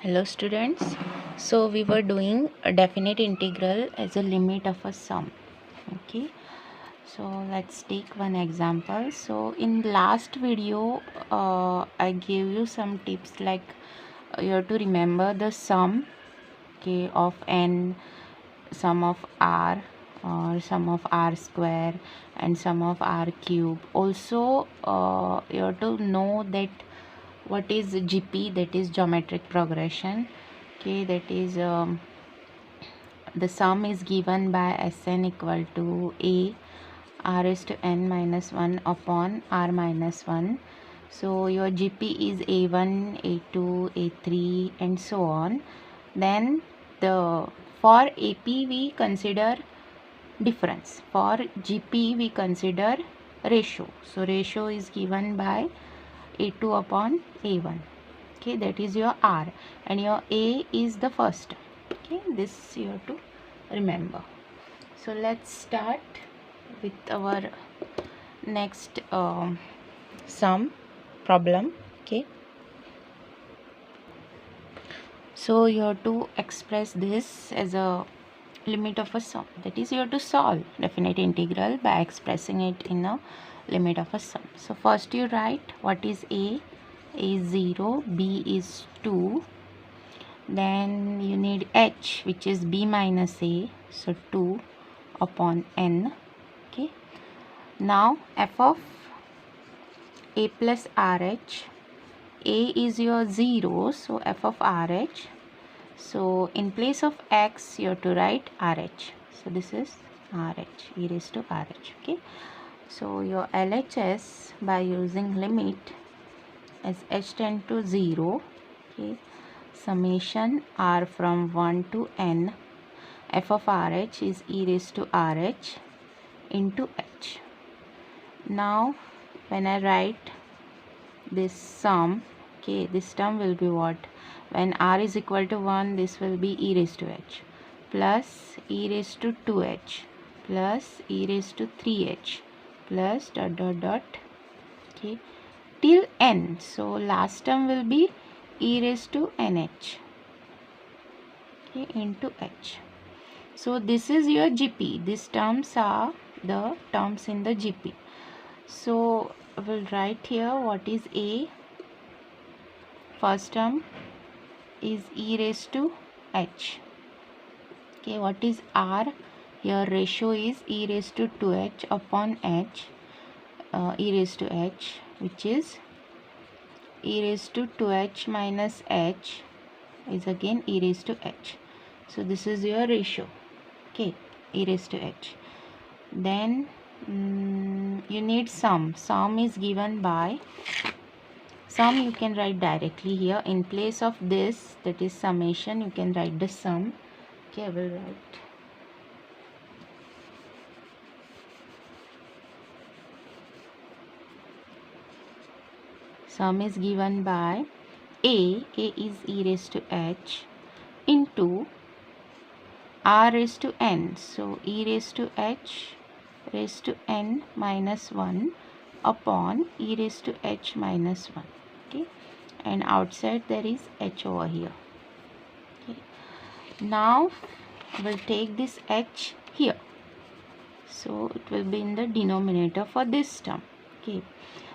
Hello students, so we were doing a definite integral as a limit of a sum. Okay, so let's take one example. So in last video I gave you some tips like you have to remember the sum, okay, of n, sum of r, or sum of r square and sum of r cube. Also you have to know that what is GP, that is geometric progression. Okay, that is the sum is given by Sn equal to a r raised to n minus 1 upon r minus 1. So your GP is a1, a2, a3 and so on. Then for AP we consider difference, for GP we consider ratio. So ratio is given by a2 upon a1. Okay, that is your r, and your a is the first. Okay, this you have to remember. So let's start with our next sum problem. Okay, so you have to express this as a limit of a sum, that is you have to solve definite integral by expressing it in a limit of a sum. So first you write what is a is 0, b is 2, then you need h, which is b minus a, so 2 upon n. Okay, now f of a plus rh, a is your 0, so f of rh, so in place of x you have to write rh, so this is rh, e raised to rh. Okay, so your LHS by using limit as h tend to 0, okay, summation r from 1 to n, f of rh is e raised to rh into h. Now when I write this sum, okay, this term will be what? When r is equal to 1, this will be e raised to h plus e raised to 2h plus e raised to 3h plus dot dot dot, okay, till n. So last term will be e raised to nh, okay, into h. So this is your GP. These terms are the terms in the GP. So I will write here what is a. First term is e raised to h. Okay, what is r? Here ratio is e raised to 2h upon h, e raised to h, which is e raised to 2h minus h is again e raised to h. So this is your ratio. Okay, e raised to h. Then you need sum. Sum is given by, sum you can write directly here. In place of this, that is summation, you can write the sum. Okay, I will write. Sum is given by a is e raised to h into r raised to n. So e raised to h raised to n minus 1 upon e raised to h minus 1. Okay, and outside there is h over here. Okay, now we'll take this h here, so it will be in the denominator for this term. Okay,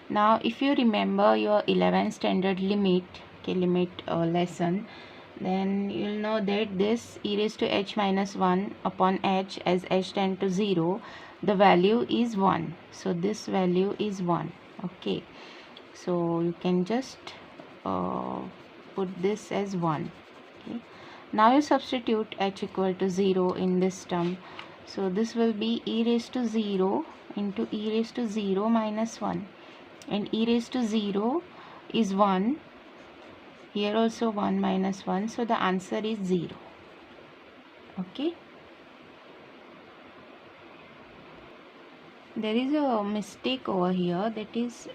now if you remember your 11th standard limit, okay, limit lesson, then you'll know that this e raised to h minus 1 upon h, as h tend to 0, the value is 1. So this value is 1. Okay, so you can just put this as 1. Okay, now you substitute h equal to 0 in this term. So this will be e raised to 0 into e raised to 0 minus 1, and e raised to 0 is 1. Here also 1 minus 1, so the answer is 0. Okay, there is a mistake over here, that is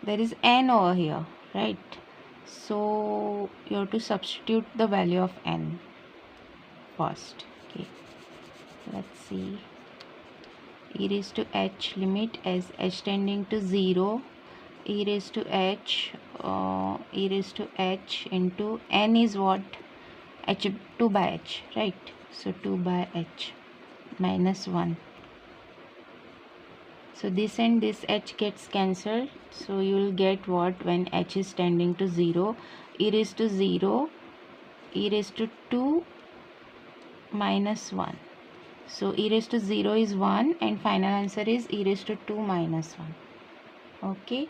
there is n over here, right? So you have to substitute the value of n first. Okay, let's see. E raised to h limit as h tending to 0, e raised to h e raised to h into n is what? H 2 by h, right? So 2 by h minus 1. So this and this h gets cancelled. So you will get what when h is tending to 0? E raised to 0, e raised to 2 minus 1. So e raised to 0 is 1 and final answer is e raised to 2 minus 1. Okay.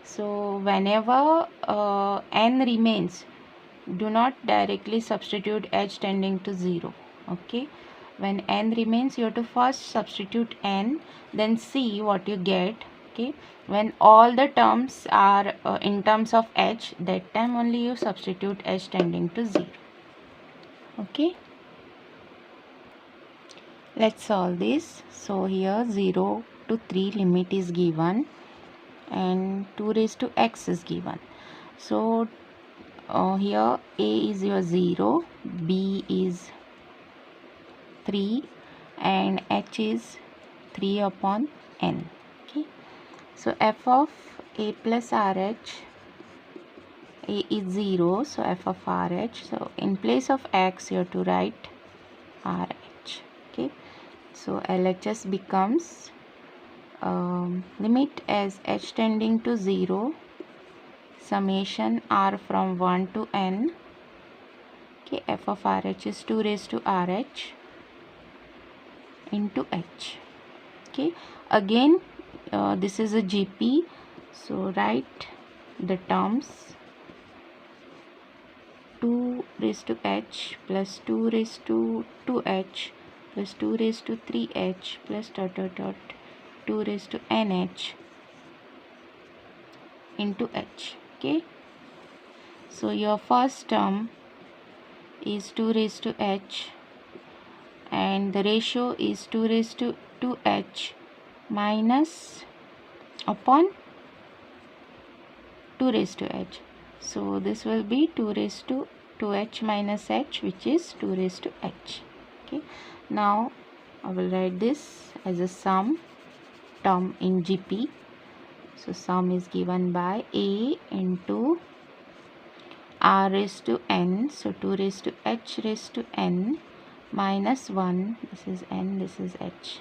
So whenever n remains, do not directly substitute h tending to 0. Okay. When n remains, you have to first substitute n, then see what you get. Okay. When all the terms are in terms of h, that time only you substitute h tending to 0. Okay. Let's solve this. So here 0 to 3 limit is given and 2 raised to x is given. So here a is your 0, b is 3 and h is 3 upon n. Okay. So f of a plus rh, a is 0, so f of rh. So in place of x you have to write rh. Okay. So LHS becomes limit as h tending to 0, summation r from 1 to n. Okay, f of rh is 2 raised to rh into h. Okay, again this is a GP, so write the terms 2 raised to h plus 2 raised to 2h plus 2 raised to 3h plus dot dot dot 2 raised to nh into h. Okay, so your first term is 2 raised to h and the ratio is 2 raised to 2h minus upon 2 raised to h. So this will be 2 raised to 2h minus h, which is 2 raised to h. Okay, now I will write this as a sum term in GP. So sum is given by a into r raised to n, so 2 raised to h raised to n minus 1, this is n, this is h,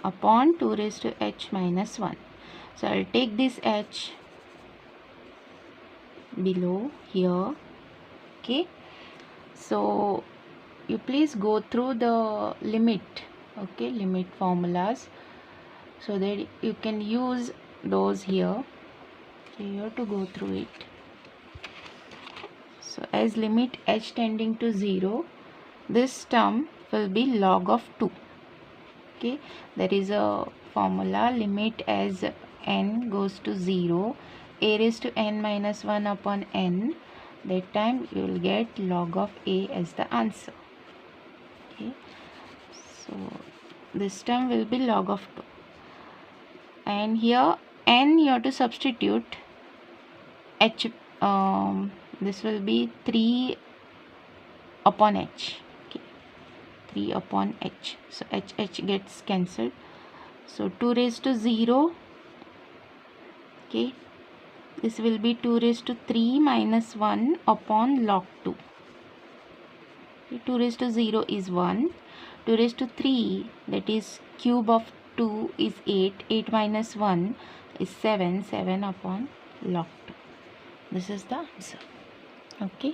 upon 2 raised to h minus 1. So I will take this h below here. Okay, so you please go through the limit, okay, limit formulas, so that you can use those here. So you have to go through it. So as limit h tending to 0, this term will be log of 2. Okay, there is a formula, limit as n goes to 0, a raised to n minus 1 upon n. That time you will get log of a as the answer. Okay, so this term will be log of 2, and here n you have to substitute h. This will be 3 upon h. Okay, 3 upon h. So h gets cancelled. So 2 raised to 0. Okay, this will be 2 raised to 3 minus 1 upon log 2. Okay, 2 raised to 0 is 1. 2 raised to 3, that is cube of 2 is 8. 8 minus 1 is 7. 7 upon log 2. This is the answer. Okay.